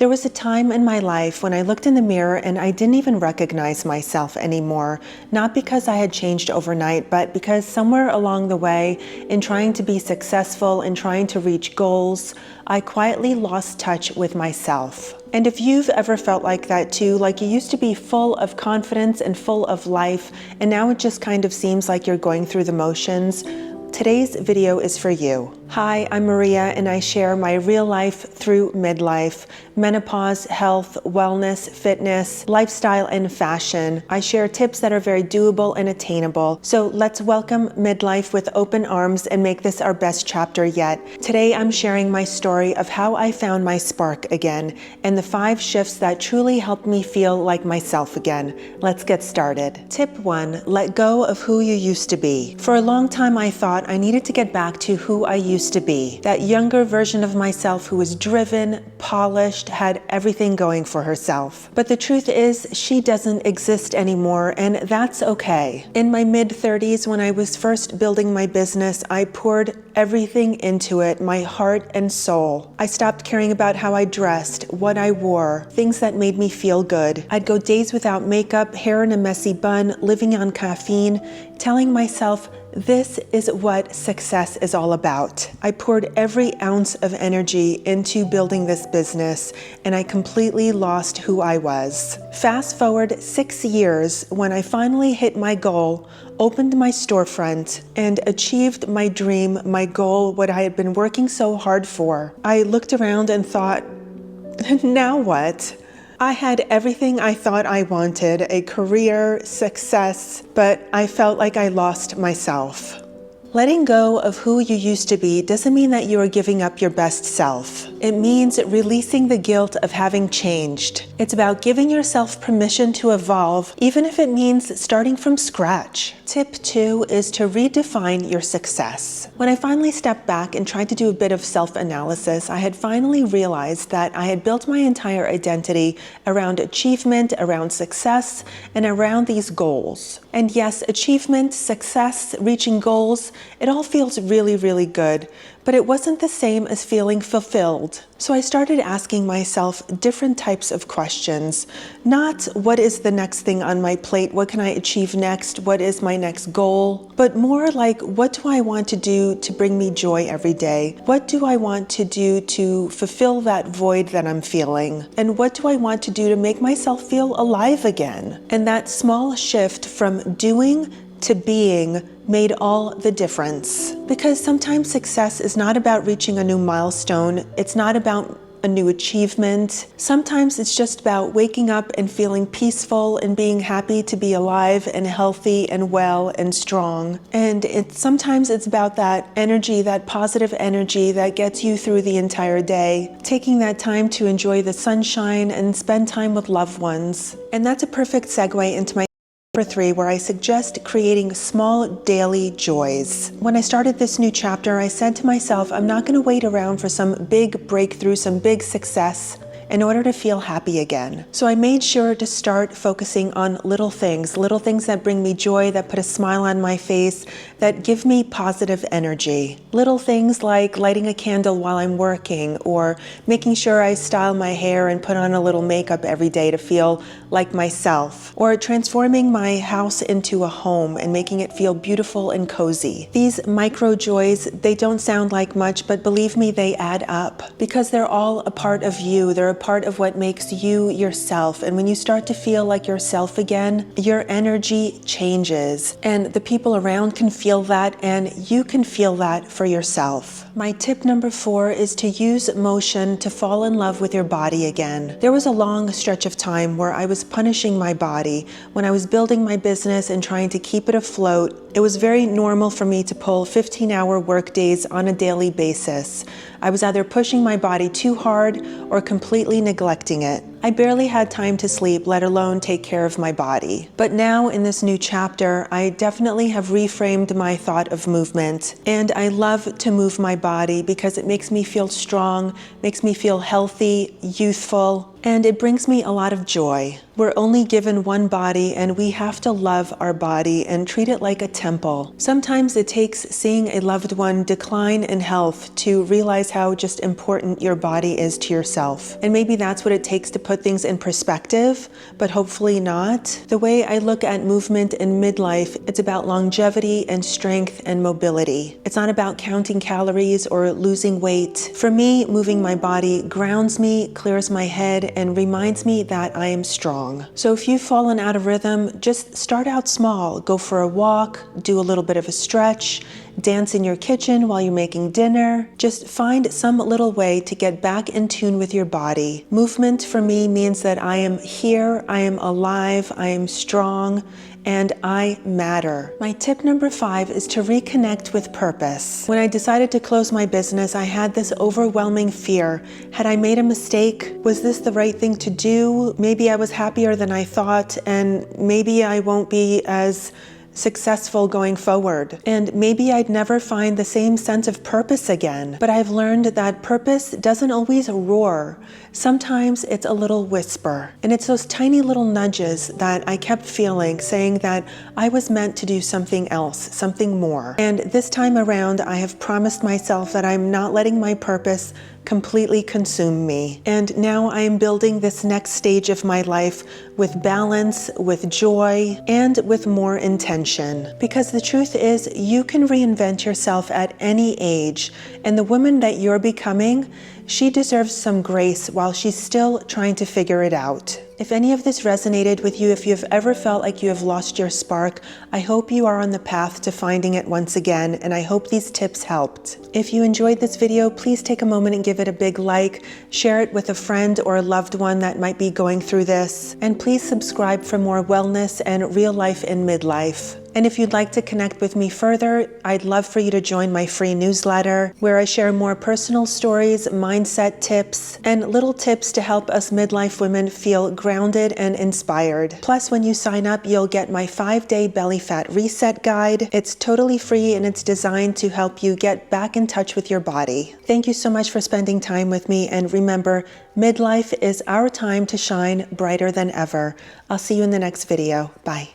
There was a time in my life when I looked in the mirror and I didn't even recognize myself anymore, not because I had changed overnight, but because somewhere along the way, in trying to be successful and trying to reach goals, I quietly lost touch with myself. And if you've ever felt like that too, like you used to be full of confidence and full of life, and now it just kind of seems like you're going through the motions, today's video is for you. Hi, I'm Maria, and I share my real life through midlife, menopause, health, wellness, fitness, lifestyle, and fashion. I share tips that are very doable and attainable. So let's welcome midlife with open arms and make this our best chapter yet. Today, I'm sharing my story of how I found my spark again and the 5 shifts that truly helped me feel like myself again. Let's get started. Tip 1, let go of who you used to be. For a long time, I thought I needed to get back to who I used to be, that younger version of myself who was driven, polished, had everything going for herself. But the truth is, she doesn't exist anymore, and that's okay. In my mid-30s, when I was first building my business, I poured everything into it, my heart and soul. I stopped caring about how I dressed, what I wore, things that made me feel good. I'd go days without makeup, hair in a messy bun, living on caffeine, telling myself, this is what success is all about. I poured every ounce of energy into building this business, and I completely lost who I was. Fast forward 6 years, when I finally hit my goal, opened my storefront, and achieved my dream, my goal, what I had been working so hard for. I looked around and thought, now what? I had everything I thought I wanted, a career, success, but I felt like I lost myself. Letting go of who you used to be doesn't mean that you are giving up your best self. It means releasing the guilt of having changed. It's about giving yourself permission to evolve, even if it means starting from scratch. Tip 2 is to redefine your success. When I finally stepped back and tried to do a bit of self-analysis, I had finally realized that I had built my entire identity around achievement, around success, and around these goals. And yes, achievement, success, reaching goals, it all feels really, really good, but it wasn't the same as feeling fulfilled. So I started asking myself different types of questions. Not what is the next thing on my plate, what can I achieve next, what is my next goal, but more like, what do I want to do to bring me joy every day? What do I want to do to fulfill that void that I'm feeling? And what do I want to do to make myself feel alive again? And that small shift from doing to being made all the difference. Because sometimes success is not about reaching a new milestone. It's not about a new achievement. Sometimes it's just about waking up and feeling peaceful and being happy to be alive and healthy and well and strong. And sometimes it's about that energy, that positive energy that gets you through the entire day, taking that time to enjoy the sunshine and spend time with loved ones. And that's a perfect segue into my Number 3, where I suggest creating small daily joys. When I started this new chapter, I said to myself, I'm not going to wait around for some big breakthrough, some big success in order to feel happy again. So I made sure to start focusing on little things that bring me joy, that put a smile on my face, that give me positive energy. Little things like lighting a candle while I'm working, or making sure I style my hair and put on a little makeup every day to feel like myself, or transforming my house into a home and making it feel beautiful and cozy. These micro joys, they don't sound like much, but believe me, they add up because they're all a part of you. They're a part of what makes you yourself. And when you start to feel like yourself again, your energy changes, and the people around can feel that, and you can feel that for yourself. My tip number 4 is to use motion to fall in love with your body again. There was a long stretch of time where I was punishing my body. When I was building my business and trying to keep it afloat, it was very normal for me to pull 15-hour work days on a daily basis. I was either pushing my body too hard or completely neglecting it. I barely had time to sleep, let alone take care of my body. But now in this new chapter, I definitely have reframed my thought of movement. And I love to move my body because it makes me feel strong, makes me feel healthy, youthful. And it brings me a lot of joy. We're only given one body, and we have to love our body and treat it like a temple. Sometimes it takes seeing a loved one decline in health to realize how just important your body is to yourself. And maybe that's what it takes to put things in perspective, but hopefully not. The way I look at movement in midlife, it's about longevity and strength and mobility. It's not about counting calories or losing weight. For me, moving my body grounds me, clears my head, and reminds me that I am strong. So if you've fallen out of rhythm, just start out small. Go for a walk, do a little bit of a stretch, dance in your kitchen while you're making dinner. Just find some little way to get back in tune with your body. Movement for me means that I am here, I am alive, I am strong, and I matter. My tip number 5 is to reconnect with purpose. When I decided to close my business, I had this overwhelming fear. Had I made a mistake? Was this the right thing to do? Maybe I was happier than I thought, and maybe I won't be as successful going forward. And maybe I'd never find the same sense of purpose again. But I've learned that purpose doesn't always roar. Sometimes it's a little whisper. And it's those tiny little nudges that I kept feeling, saying that I was meant to do something else, something more. And this time around, I have promised myself that I'm not letting my purpose completely consume me. And now I am building this next stage of my life with balance, with joy, and with more intention. Because the truth is, you can reinvent yourself at any age, and the woman that you're becoming, she deserves some grace while she's still trying to figure it out. If any of this resonated with you, if you've ever felt like you have lost your spark, I hope you are on the path to finding it once again, and I hope these tips helped. If you enjoyed this video, please take a moment and give it a big like, share it with a friend or a loved one that might be going through this, and please subscribe for more wellness and real life in midlife. And if you'd like to connect with me further, I'd love for you to join my free newsletter, where I share more personal stories, mindset tips, and little tips to help us midlife women feel grounded and inspired. Plus, when you sign up, you'll get my 5-day belly fat reset guide. It's totally free, and it's designed to help you get back in touch with your body. Thank you so much for spending time with me, and remember, midlife is our time to shine brighter than ever. I'll see you in the next video. Bye.